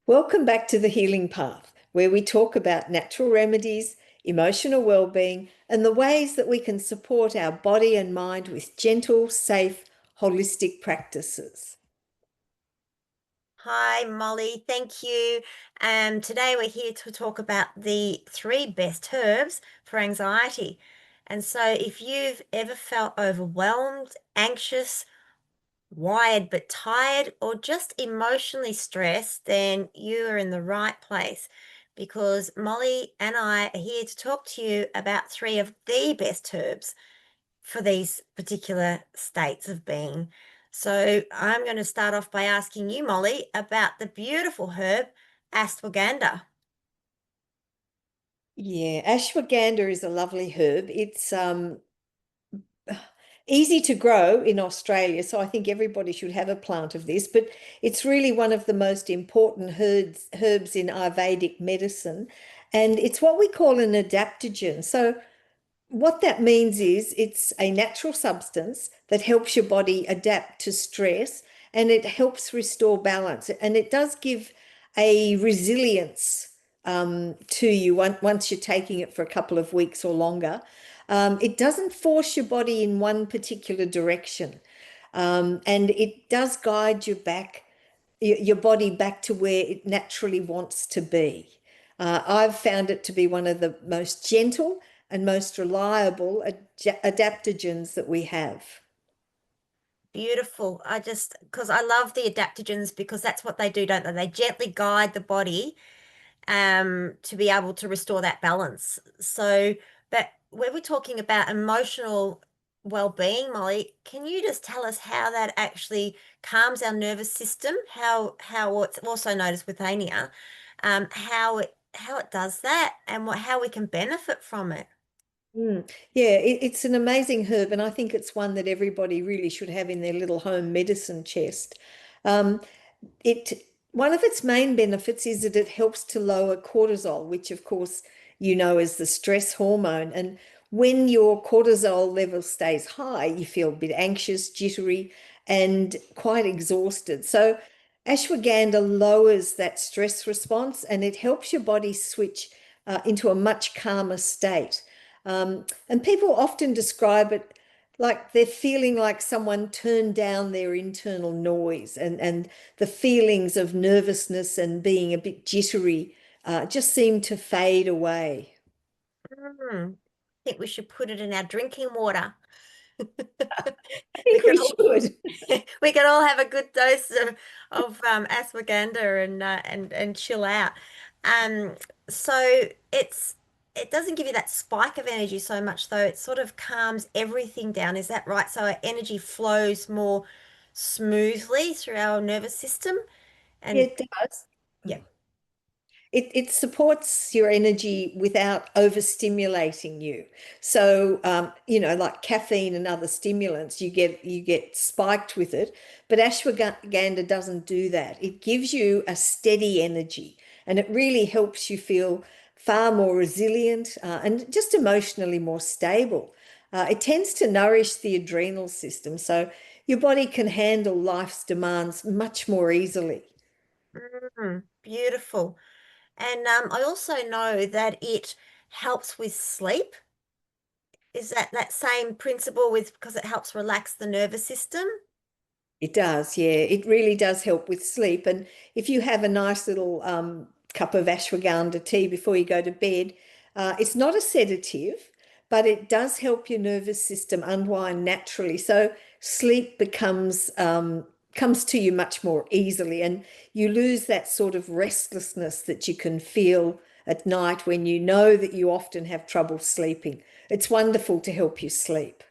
Welcome back to the Healing Path, where we talk about natural remedies, emotional well-being, and the ways that we can support our body and mind with gentle, safe, holistic practices. Hi, Molly. Thank you. Today we're here to talk about the three best herbs for anxiety. And so, if you've ever felt overwhelmed, anxious, wired but tired, or just emotionally stressed, then you are in the right place because Molly and I are here to talk to you about three of the best herbs for these particular states of being. So I'm going to start off by asking you, Molly, about the beautiful herb ashwagandha. Yeah, ashwagandha is a lovely herb. It's easy to grow in Australia, so I think everybody should have a plant of this, but it's really one of the most important herbs in Ayurvedic medicine, and it's what we call an adaptogen. So what that means is it's a natural substance that helps your body adapt to stress, and it helps restore balance. And it does give a resilience to you once you're taking it for a couple of weeks or longer. It doesn't force your body in one particular direction. And it does guide you back, your body back to where it naturally wants to be. I've found it to be one of the most gentle and most reliable adaptogens that we have. Beautiful. Because I love the adaptogens because that's what they do, don't they? They gently guide the body to be able to restore that balance. So, but when we're talking about emotional well-being, Molly, can you just tell us how that actually calms our nervous system? How it's also known as withania, how it does that, and how we can benefit from it. Yeah, it's an amazing herb, and I think it's one that everybody really should have in their little home medicine chest. Um, it One of its main benefits is that it helps to lower cortisol, which of course you know is the stress hormone. And when your cortisol level stays high, you feel a bit anxious, jittery, and quite exhausted. So ashwagandha lowers that stress response, and it helps your body switch into a much calmer state. And people often describe it like they're feeling like someone turned down their internal noise, and the feelings of nervousness and being a bit jittery just seem to fade away. I think we should put it in our drinking water. I We think could we all should. we could all have a good dose of ashwagandha and chill out. Um, so it doesn't give you that spike of energy so much though. It sort of calms everything down. Is that right? So our energy flows more smoothly through our nervous system. Yeah, And it does. yeah. It supports your energy without overstimulating you. So like caffeine and other stimulants, you get spiked with it, but ashwagandha doesn't do that. It gives you a steady energy, and it really helps you feel far more resilient and just emotionally more stable. It tends to nourish the adrenal system, so your body can handle life's demands much more easily. Beautiful. And I also know that it helps with sleep. Is that same principle with because it helps relax the nervous system? It does, yeah. It really does help with sleep. And if you have a nice little cup of ashwagandha tea before you go to bed, it's not a sedative, but it does help your nervous system unwind naturally. So sleep comes to you much more easily, and you lose that sort of restlessness that you can feel at night when you know that you often have trouble sleeping. It's wonderful to help you sleep.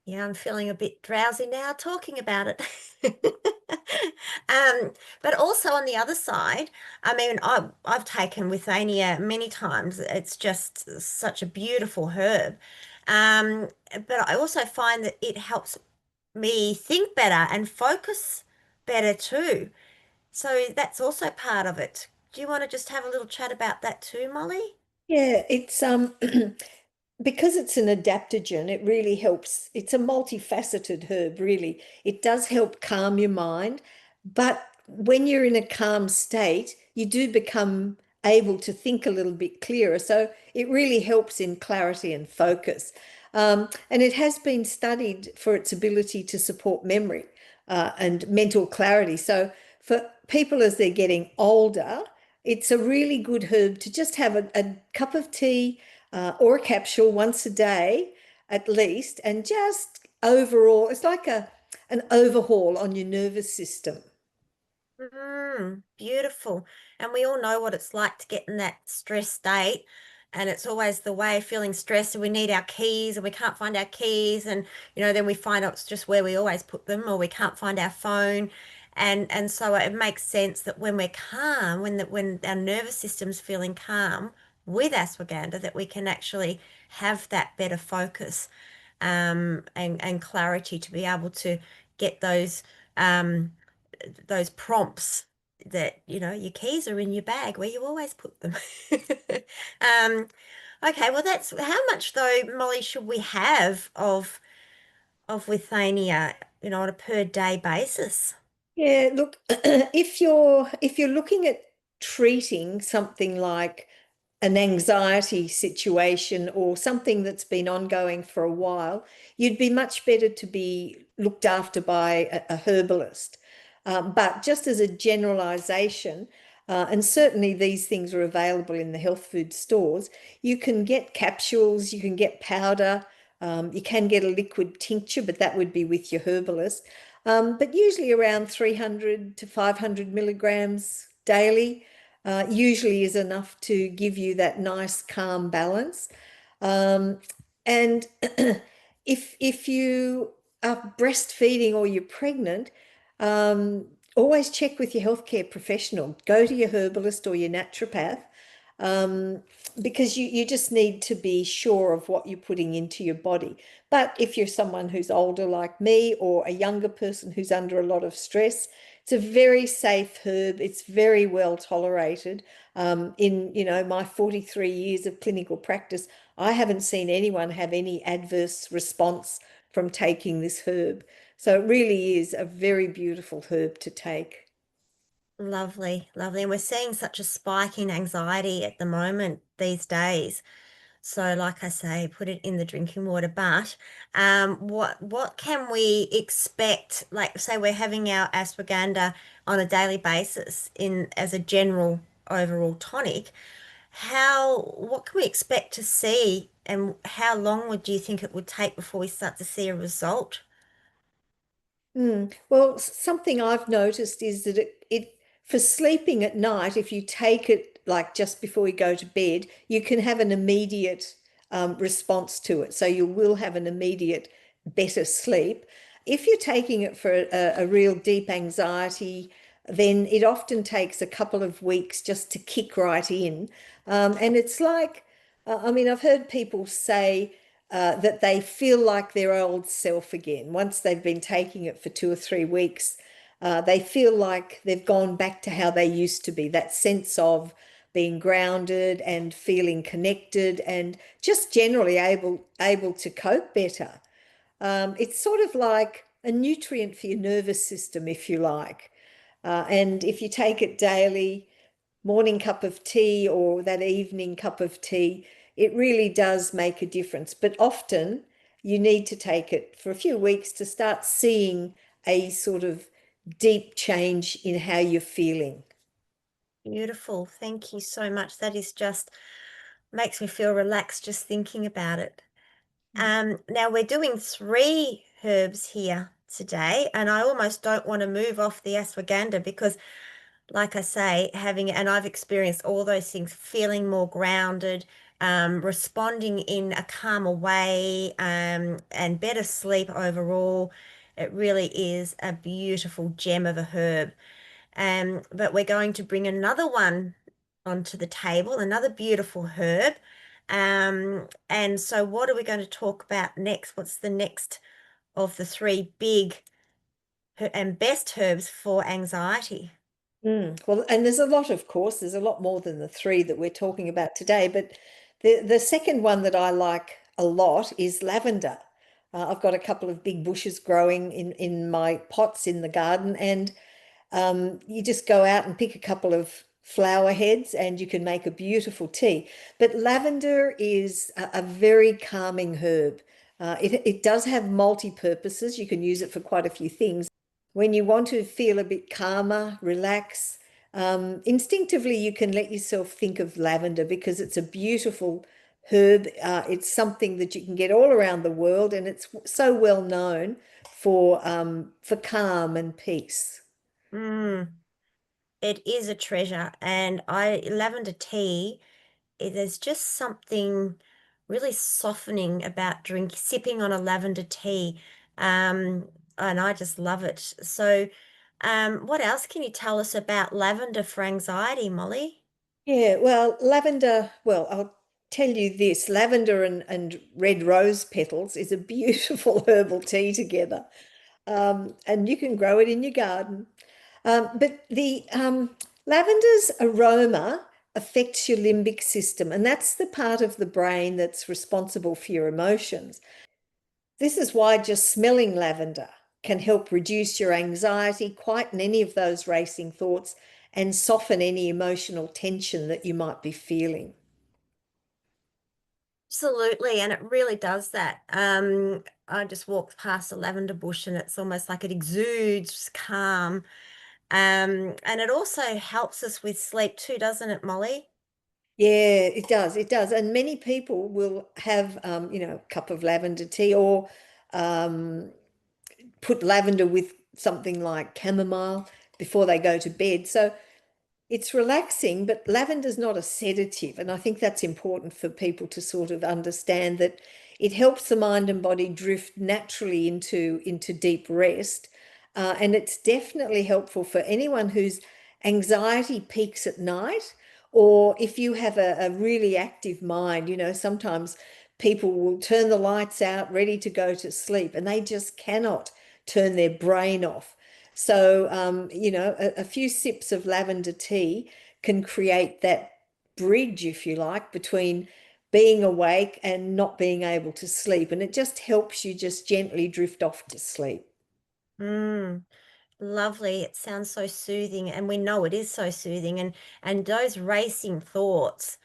Yeah, I'm feeling a bit drowsy now talking about it. But also on the other side, I mean, I've taken withania many times. It's just such a beautiful herb. But I also find that it helps me think better and focus better too. So that's also part of it. Do you want to just have a little chat about that too, Molly? Yeah, it's because it's an adaptogen, it really helps. It's a multifaceted herb, really. It does help calm your mind, but when you're in a calm state, you do become able to think a little bit clearer. So it really helps in clarity and focus. And it has been studied for its ability to support memory and mental clarity. So for people as they're getting older, it's a really good herb to just have a cup of tea or a capsule once a day at least, and just overall, it's like an overhaul on your nervous system. Beautiful. And we all know what it's like to get in that stress state. And it's always the way feeling stressed and we need our keys and we can't find our keys. And, then we find out it's just where we always put them or we can't find our phone. And so it makes sense that when we're calm, when our nervous system's feeling calm with ashwagandha, that we can actually have that better focus and clarity to be able to get those prompts that your keys are in your bag where you always put them. um okay, well, that's how much though, Molly, should we have of withania, on a per day basis? Yeah, look, if you're looking at treating something like an anxiety situation or something that's been ongoing for a while, you'd be much better to be looked after by a herbalist. But just as a generalization, and certainly these things are available in the health food stores, you can get capsules, you can get powder, you can get a liquid tincture, but that would be with your herbalist. But usually around 300 to 500 milligrams daily usually is enough to give you that nice calm balance. Um, and if you are breastfeeding or you're pregnant, always check with your healthcare professional. Go to your herbalist or your naturopath, um, because you just need to be sure of what you're putting into your body. But if you're someone who's older like me or a younger person who's under a lot of stress, it's a very safe herb. It's very well tolerated. In my 43 years of clinical practice, I haven't seen anyone have any adverse response from taking this herb. So it really is a very beautiful herb to take. Lovely, lovely. And we're seeing such a spike in anxiety at the moment these days. So, like I say, put it in the drinking water. But what can we expect? Like, say, we're having our ashwagandha on a daily basis in as a general overall tonic. What can we expect to see, and how long do you think it would take before we start to see a result? Well, something I've noticed is that it for sleeping at night, if you take it like just before you go to bed, you can have an immediate response to it. So you will have an immediate better sleep. If you're taking it for a real deep anxiety, then it often takes a couple of weeks just to kick right in. And it's like, I mean, I've heard people say that they feel like their old self again. Once they've been taking it for 2 or 3 weeks, they feel like they've gone back to how they used to be, that sense of being grounded and feeling connected and just generally able to cope better. It's sort of like a nutrient for your nervous system, if you like. And if you take it daily, morning cup of tea or that evening cup of tea, it really does make a difference. But often you need to take it for a few weeks to start seeing a sort of deep change in how you're feeling. Beautiful. Thank you so much. That is just makes me feel relaxed just thinking about it. Now we're doing three herbs here today, and I almost don't want to move off the ashwagandha because, like I say, and I've experienced all those things, feeling more grounded, responding in a calmer way, and better sleep overall. It really is a beautiful gem of a herb. But we're going to bring another one onto the table, another beautiful herb. And so what are we going to talk about next? What's the next of the three big and best herbs for anxiety? Well, and there's a lot, of course, there's a lot more than the three that we're talking about today. But the second one that I like a lot is lavender. I've got a couple of big bushes growing in my pots in the garden, and You just go out and pick a couple of flower heads and you can make a beautiful tea. But lavender is a very calming herb. It does have multi-purposes. You can use it for quite a few things. When you want to feel a bit calmer, relax, instinctively you can let yourself think of lavender because it's a beautiful herb. It's something that you can get all around the world, and it's so well known for calm and peace. Mm, it is a treasure. And lavender tea, there's just something really softening about sipping on a lavender tea. Um, and I just love it. So, what else can you tell us about lavender for anxiety, Molly? Yeah, well, lavender, well, I'll tell you this, lavender and red rose petals is a beautiful herbal tea together. And you can grow it in your garden. But the lavender's aroma affects your limbic system, and that's the part of the brain that's responsible for your emotions. This is why just smelling lavender can help reduce your anxiety, quieten any of those racing thoughts, and soften any emotional tension that you might be feeling. Absolutely, and it really does that. I just walked past a lavender bush and it's almost like it exudes calm. And it also helps us with sleep too, doesn't it, Molly? Yeah, it does. It does. And many people will have, a cup of lavender tea or um, put lavender with something like chamomile before they go to bed. So it's relaxing, but lavender's not a sedative. And I think that's important for people to sort of understand that it helps the mind and body drift naturally into deep rest. And it's definitely helpful for anyone whose anxiety peaks at night, or if you have a really active mind. Sometimes people will turn the lights out, ready to go to sleep, and they just cannot turn their brain off. So, a few sips of lavender tea can create that bridge, if you like, between being awake and not being able to sleep. And it just helps you just gently drift off to sleep. Mm. Lovely. It sounds so soothing, and we know it is so soothing. And those racing thoughts,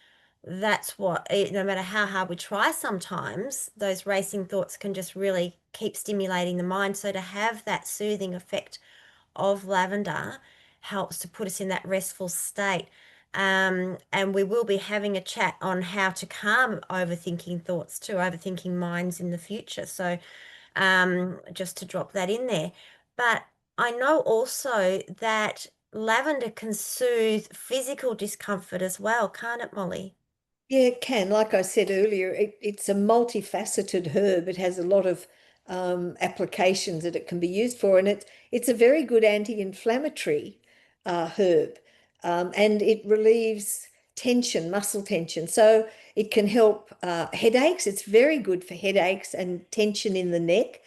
that's what, no matter how hard we try, sometimes those racing thoughts can just really keep stimulating the mind. So to have that soothing effect of lavender helps to put us in that restful state. And we will be having a chat on how to calm overthinking thoughts too, overthinking minds in the future. So just to drop that in there. But I know also that lavender can soothe physical discomfort as well, can't it, Molly? Yeah, it can. Like I said earlier, it's a multifaceted herb. It has a lot of applications that it can be used for, and it's a very good anti-inflammatory herb, and it relieves tension, muscle tension. So it can help headaches. It's very good for headaches and tension in the neck,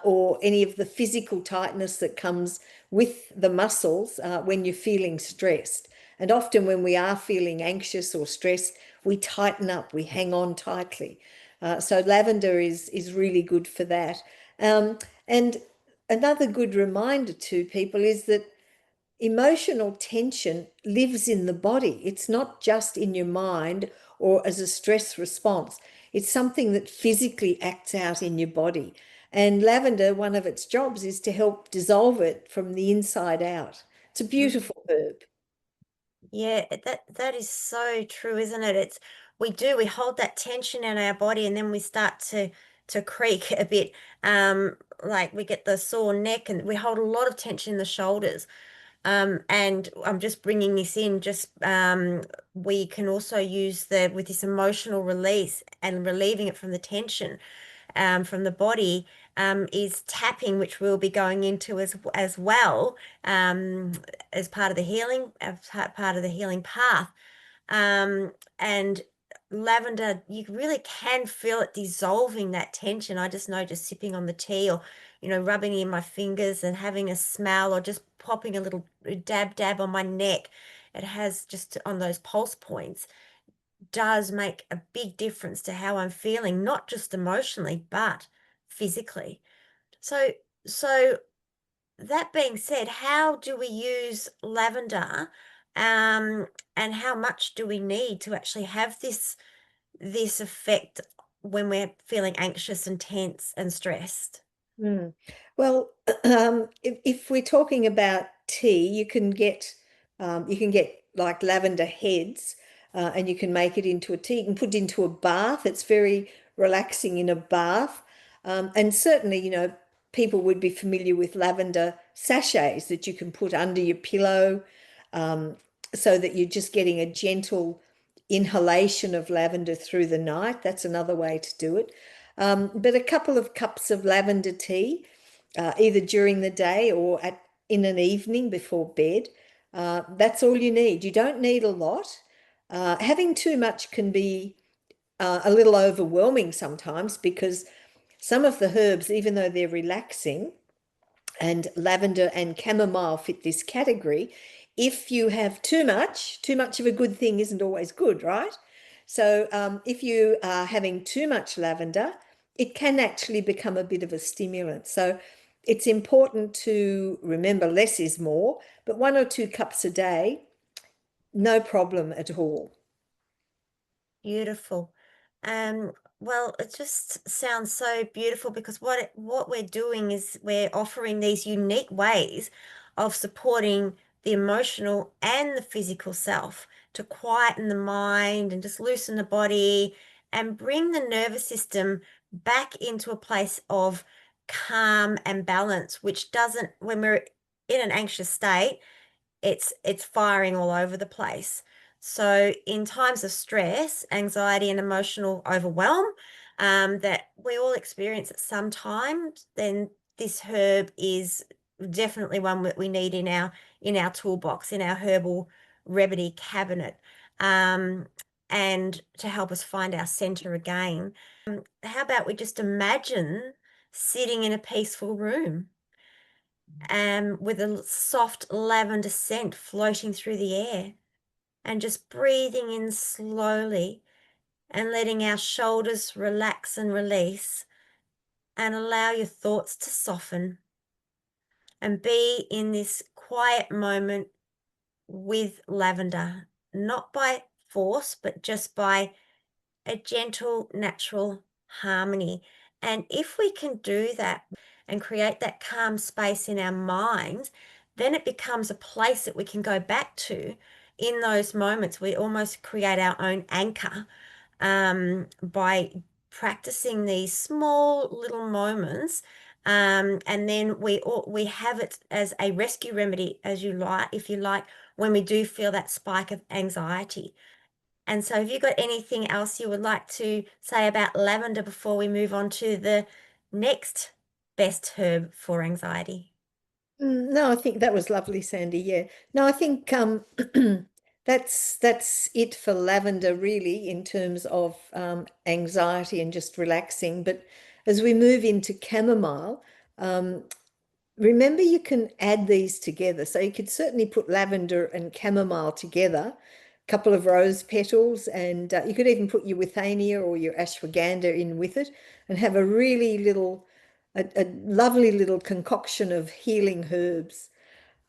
or any of the physical tightness that comes with the muscles when you're feeling stressed. And often when we are feeling anxious or stressed, we tighten up, we hang on tightly. So lavender is really good for that. Um, and another good reminder to people is that emotional tension lives in the body. It's not just in your mind or as a stress response. It's something that physically acts out in your body. And lavender, one of its jobs is to help dissolve it from the inside out. It's a Mm. beautiful herb. Yeah, that is so true, isn't it? We hold that tension in our body and then we start to creak a bit. Like we get the sore neck and we hold a lot of tension in the shoulders. And I'm just bringing this in, just we can also use with this emotional release and relieving it from the tension from the body is tapping, which we'll be going into as well as part of the healing, part of the healing path. And lavender, you really can feel it dissolving that tension. I just know just sipping on the tea or, rubbing in my fingers and having a smell or just popping a little dab on my neck. It has just on those pulse points does make a big difference to how I'm feeling, not just emotionally, but physically. So, so that being said, how do we use lavender, um, and how much do we need to actually have this effect when we're feeling anxious and tense and stressed? Mm. Well, if we're talking about tea, you can get like lavender heads, and you can make it into a tea. You can put it into a bath. It's very relaxing in a bath, and certainly, people would be familiar with lavender sachets that you can put under your pillow, um, so that you're just getting a gentle inhalation of lavender through the night. That's another way to do it. But a couple of cups of lavender tea, either during the day or in an evening before bed. That's all you need. You don't need a lot. Having too much can be a little overwhelming sometimes because some of the herbs, even though they're relaxing, and lavender and chamomile fit this category. If you have too much of a good thing isn't always good, right? So if you are having too much lavender, it can actually become a bit of a stimulant. So it's important to remember less is more, but 1 or 2 cups a day, no problem at all. Beautiful. Um, well, it just sounds so beautiful because what we're doing is we're offering these unique ways of supporting the emotional and the physical self to quieten the mind and just loosen the body and bring the nervous system back into a place of calm and balance, which doesn't, when we're in an anxious state, it's firing all over the place. So in times of stress, anxiety, and emotional overwhelm, that we all experience at some times, then this herb is definitely one that we need in our toolbox, in our herbal remedy cabinet, and to help us find our center again. How about we just imagine sitting in a peaceful room, with a soft lavender scent floating through the air, and just breathing in slowly and letting our shoulders relax and release, and allow your thoughts to soften and be in this quiet moment with lavender, not by force, but just by a gentle, natural harmony. And if we can do that and create that calm space in our minds, then it becomes a place that we can go back to in those moments. We almost create our own anchor, by practicing these small little moments. And then we have it as a rescue remedy, as you like, if you like, when we do feel that spike of anxiety. And so have you got anything else you would like to say about lavender before we move on to the next best herb for anxiety? No, I think that was lovely, Sandy. Yeah. No, I think that's it for lavender really in terms of anxiety and just relaxing. But as we move into chamomile, um, remember you can add these together. So you could certainly put lavender and chamomile together, a couple of rose petals, and you could even put your withania or your ashwagandha in with it and have a lovely little concoction of healing herbs.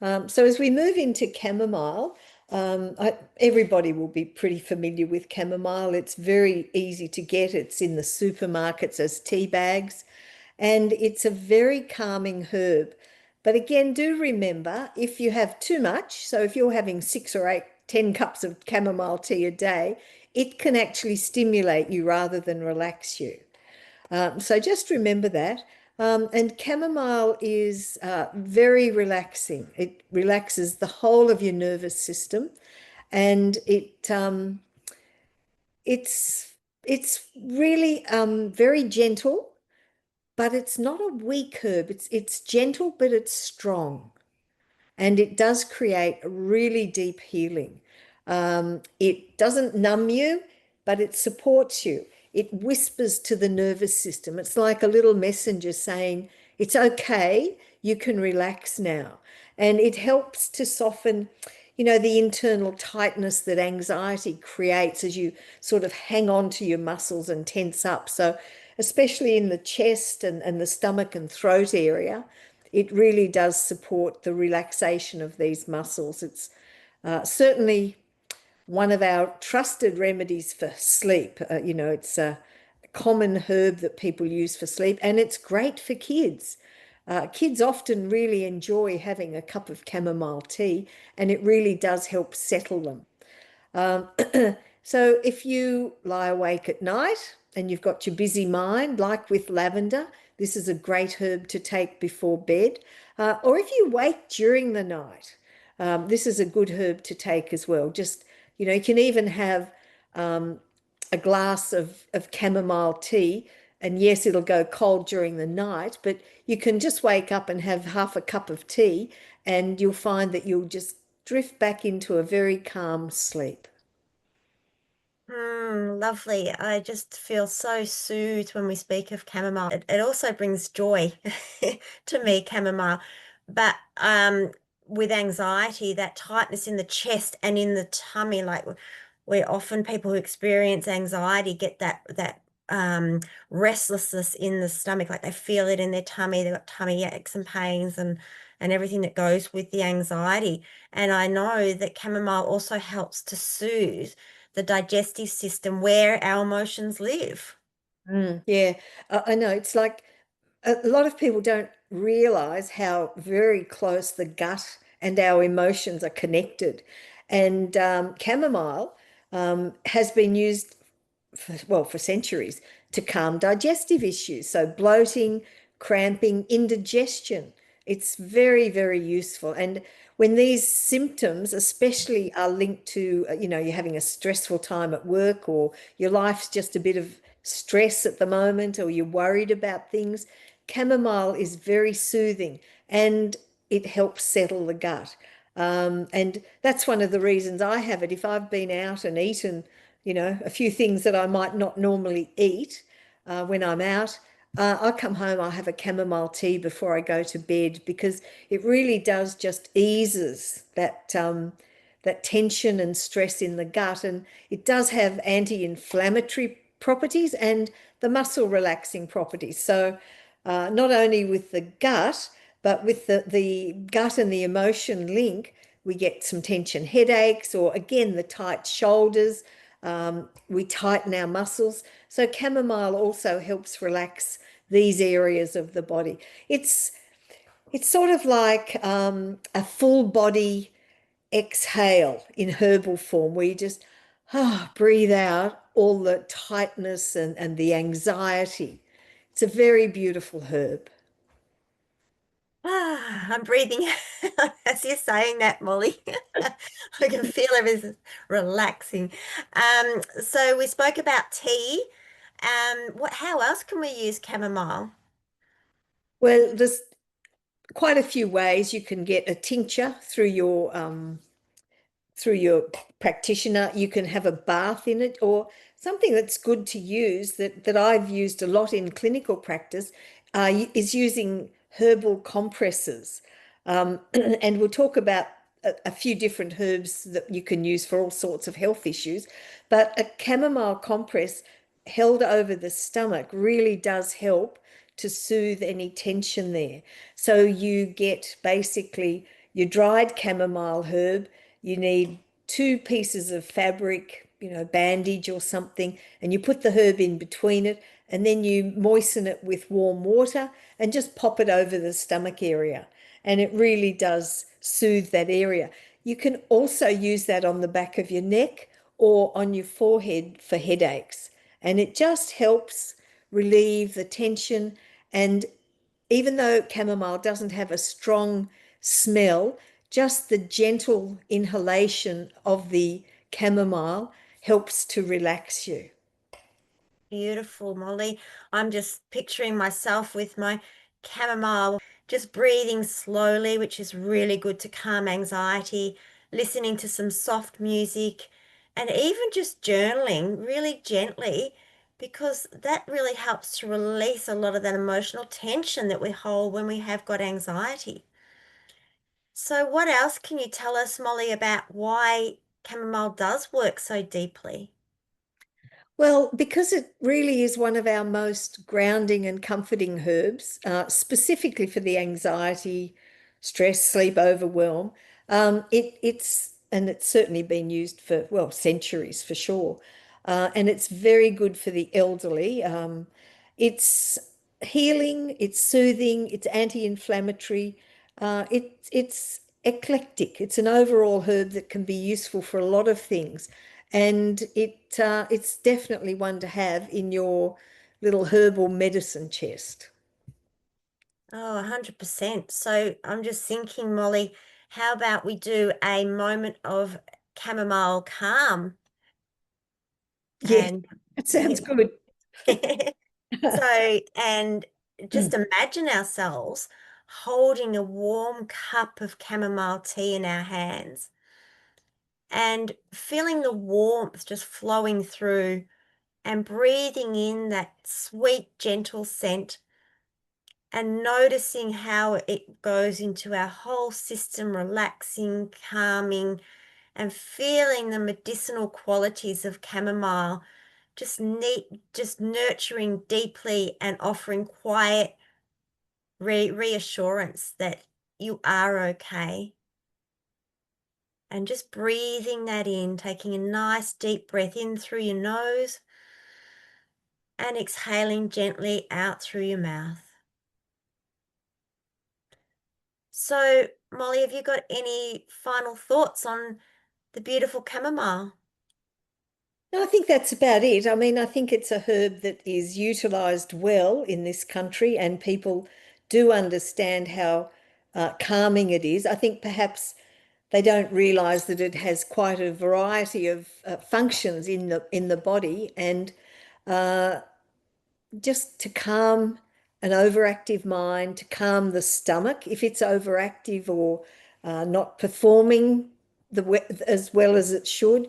So as we move into chamomile, everybody will be pretty familiar with chamomile. It's very easy to get. It's in the supermarkets as tea bags, and it's a very calming herb. But again, do remember if you have too much, so if you're having 6 or 8, 10 cups of chamomile tea a day, it can actually stimulate you rather than relax you. So just remember that. And chamomile is very relaxing. It relaxes the whole of your nervous system, and it's it's really very gentle, but it's not a weak herb. It's gentle, but it's strong, and it does create a really deep healing. It doesn't numb you, but it supports you. It whispers to the nervous system. It's like a little messenger saying, it's okay, you can relax now. And it helps to soften, the internal tightness that anxiety creates as you sort of hang on to your muscles and tense up. So, especially in the chest and the stomach and throat area, it really does support the relaxation of these muscles. It's certainly one of our trusted remedies for sleep. It's a common herb that people use for sleep, and it's great for kids. Kids often really enjoy having a cup of chamomile tea, and it really does help settle them. Um, so if you lie awake at night and you've got your busy mind, like with lavender, this is a great herb to take before bed. Or if you wake during the night, this is a good herb to take as well. Just, you can even have um, a glass of chamomile tea. And yes, it'll go cold during the night, but you can just wake up and have half a cup of tea, and you'll find that you'll just drift back into a very calm sleep. Lovely. I just feel so soothed when we speak of chamomile. It also brings joy to me, chamomile. But with anxiety, that tightness in the chest and in the tummy, like where often people who experience anxiety get that restlessness in the stomach, like they feel it in their tummy, they've got tummy aches and pains and everything that goes with the anxiety. And I know that chamomile also helps to soothe the digestive system where our emotions live. Yeah, I know. It's like a lot of people don't realize how very close the gut and our emotions are connected. And chamomile has been used for centuries to calm digestive issues. So bloating, cramping, indigestion. It's very, very useful. And when these symptoms, especially, are linked to, you're having a stressful time at work, or your life's just a bit of stress at the moment, or you're worried about things, chamomile is very soothing and it helps settle the gut. And that's one of the reasons I have it. If I've been out and eaten, a few things that I might not normally eat when I'm out, I come home, I have a chamomile tea before I go to bed, because it really does just eases that tension and stress in the gut, and it does have anti-inflammatory properties and the muscle relaxing properties. So not only with the gut, but with the gut and the emotion link, we get some tension headaches, or again, the tight shoulders. We tighten our muscles. So chamomile also helps relax these areas of the body. It's it's sort of like a full body exhale in herbal form, where you just breathe out all the tightness and the anxiety. It's a very beautiful herb. I'm breathing as you're saying that, Molly. I can feel everything relaxing. So we spoke about tea. How else can we use chamomile? Well, there's quite a few ways you can get a tincture through your practitioner. You can have a bath in it, or something that's good to use that I've used a lot in clinical practice is using herbal compresses. And we'll talk about a few different herbs that you can use for all sorts of health issues. But a chamomile compress held over the stomach really does help to soothe any tension there. So you get basically your dried chamomile herb. You need two pieces of fabric, bandage or something, and you put the herb in between it, and then you moisten it with warm water and just pop it over the stomach area. And it really does soothe that area. You can also use that on the back of your neck or on your forehead for headaches. And it just helps relieve the tension. And even though chamomile doesn't have a strong smell, just the gentle inhalation of the chamomile helps to relax you. Beautiful, Molly. I'm just picturing myself with my chamomile, just breathing slowly, which is really good to calm anxiety, listening to some soft music, and even just journaling really gently, because that really helps to release a lot of that emotional tension that we hold when we have got anxiety. So, what else can you tell us, Molly, about why chamomile does work so deeply? Well, because it really is one of our most grounding and comforting herbs, specifically for the anxiety, stress, sleep, overwhelm, it's certainly been used for, well, centuries for sure. And it's very good for the elderly. It's healing, it's soothing, it's anti-inflammatory. It's eclectic. It's an overall herb that can be useful for a lot of things. And it's definitely one to have in your little herbal medicine chest. Oh, 100%. So I'm just thinking, Molly, how about we do a moment of chamomile calm? Yes, And that sounds good. so, and just imagine ourselves holding a warm cup of chamomile tea in our hands and feeling the warmth just flowing through and breathing in that sweet, gentle scent and noticing how it goes into our whole system, relaxing, calming, and feeling the medicinal qualities of chamomile, just nurturing deeply and offering quiet reassurance that you are okay. And just breathing that in, taking a nice deep breath in through your nose and exhaling gently out through your mouth. So, Molly, have you got any final thoughts on the beautiful chamomile? No, I think that's about it. I mean, I think it's a herb that is utilized well in this country, and people do understand how calming it is. I think perhaps they don't realize that it has quite a variety of functions in the body, and uh, just to calm an overactive mind, to calm the stomach if it's overactive or not performing as well as it should.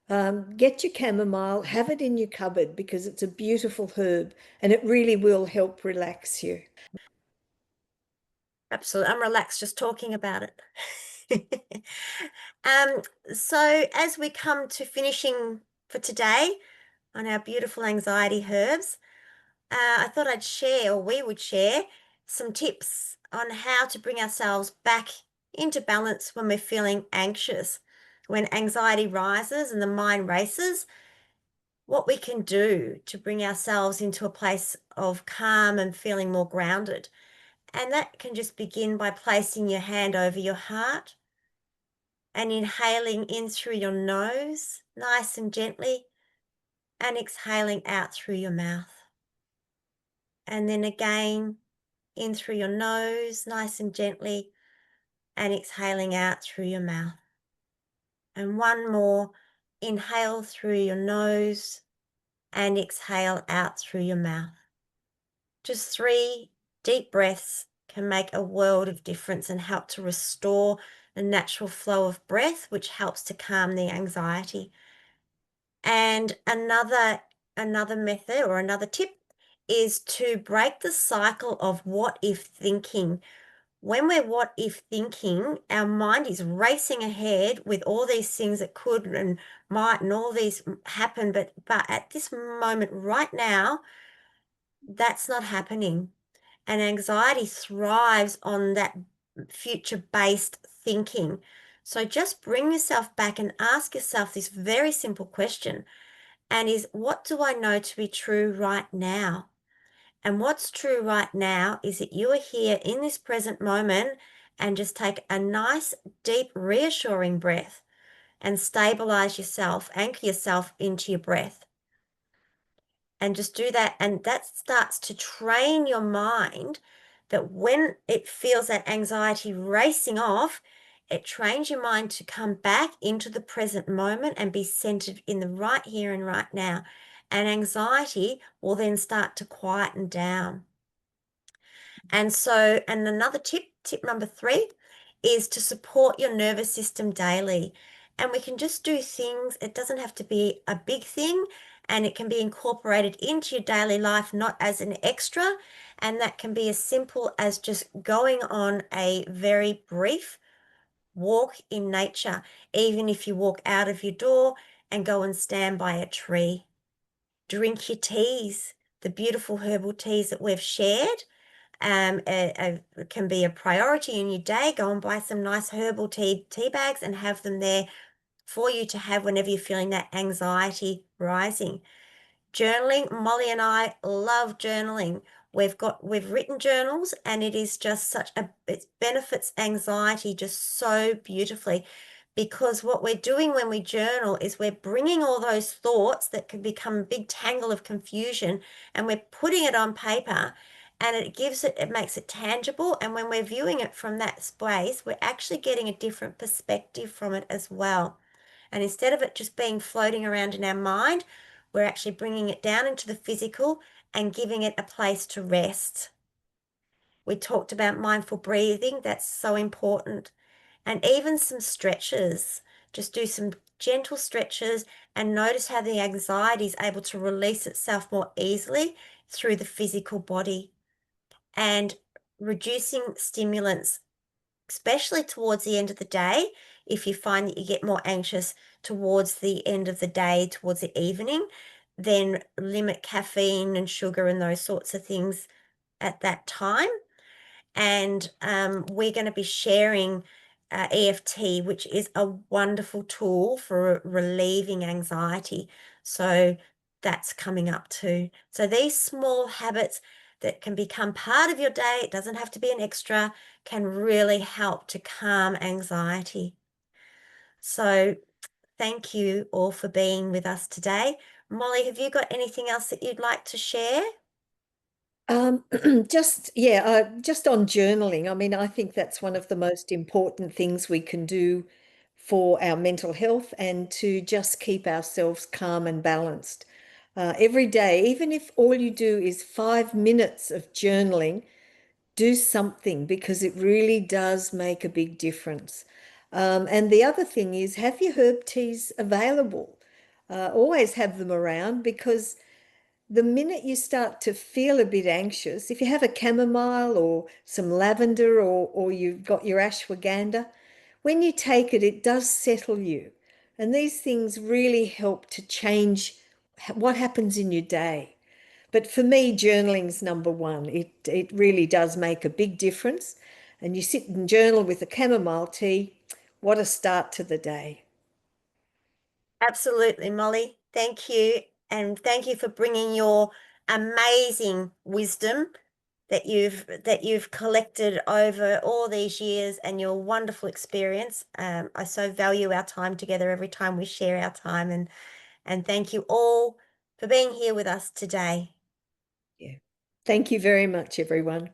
Get your chamomile, have it in your cupboard because it's a beautiful herb and it really will help relax you. Absolutely. I'm relaxed just talking about it. Um, so as we come to finishing for today on our beautiful anxiety herbs, I thought I'd share, or we would share, some tips on how to bring ourselves back into balance when we're feeling anxious. When anxiety rises and the mind races, what we can do to bring ourselves into a place of calm and feeling more grounded. And that can just begin by placing your hand over your heart and inhaling in through your nose, nice and gently, and exhaling out through your mouth. And then again, in through your nose, nice and gently, and exhaling out through your mouth. And one more, inhale through your nose and exhale out through your mouth. Just 3 deep breaths can make a world of difference and help to restore the natural flow of breath, which helps to calm the anxiety. And another method or another tip is to break the cycle of what if thinking. When we're what if thinking, our mind is racing ahead with all these things that could and might and all these happen, but at this moment right now, that's not happening. And anxiety thrives on that future-based thinking. So just bring yourself back and ask yourself this very simple question, and is what do I know to be true right now? And what's true right now is that you are here in this present moment, and just take a nice, deep, reassuring breath and stabilize yourself, anchor yourself into your breath. And just do that. And that starts to train your mind that when it feels that anxiety racing off, it trains your mind to come back into the present moment and be centered in the right here and right now. And anxiety will then start to quieten down. And so, and another tip number 3, is to support your nervous system daily. And we can just do things, it doesn't have to be a big thing, and it can be incorporated into your daily life, not as an extra. And that can be as simple as just going on a very brief walk in nature, even if you walk out of your door and go and stand by a tree. Drink your teas, the beautiful herbal teas that we've shared. Can be a priority in your day. Go and buy some nice herbal tea bags and have them there for you to have whenever you're feeling that anxiety rising. Journaling, Molly and I love journaling. We've written journals, and it is just it benefits anxiety just so beautifully, because what we're doing when we journal is we're bringing all those thoughts that can become a big tangle of confusion, and we're putting it on paper, and it makes it tangible. And when we're viewing it from that space, we're actually getting a different perspective from it as well. And instead of it just being floating around in our mind, we're actually bringing it down into the physical and giving it a place to rest. We talked about mindful breathing. That's so important. And even some stretches. Just do some gentle stretches and notice how the anxiety is able to release itself more easily through the physical body. And reducing stimulants, especially towards the end of the day, if you find that you get more anxious towards the end of the day, towards the evening, then limit caffeine and sugar and those sorts of things at that time. And we're going to be sharing EFT, which is a wonderful tool for relieving anxiety. So that's coming up too. So these small habits that can become part of your day, it doesn't have to be an extra, can really help to calm anxiety. So thank you all for being with us today. Molly, have you got anything else that you'd like to share? Um, just on journaling. I mean, I think that's one of the most important things we can do for our mental health and to just keep ourselves calm and balanced. Every day, even if all you do is 5 minutes of journaling, do something because it really does make a big difference. And the other thing is have your herb teas available. Always have them around because the minute you start to feel a bit anxious, if you have a chamomile or some lavender or you've got your ashwagandha, when you take it, it does settle you. And these things really help to change what happens in your day. But for me, journaling's number one. It really does make a big difference. And you sit and journal with a chamomile tea, what a start to the day. Absolutely, Molly. Thank you. And thank you for bringing your amazing wisdom that you've collected over all these years and your wonderful experience. I so value our time together every time we share our time, and thank you all for being here with us today. Yeah. Thank you very much, everyone.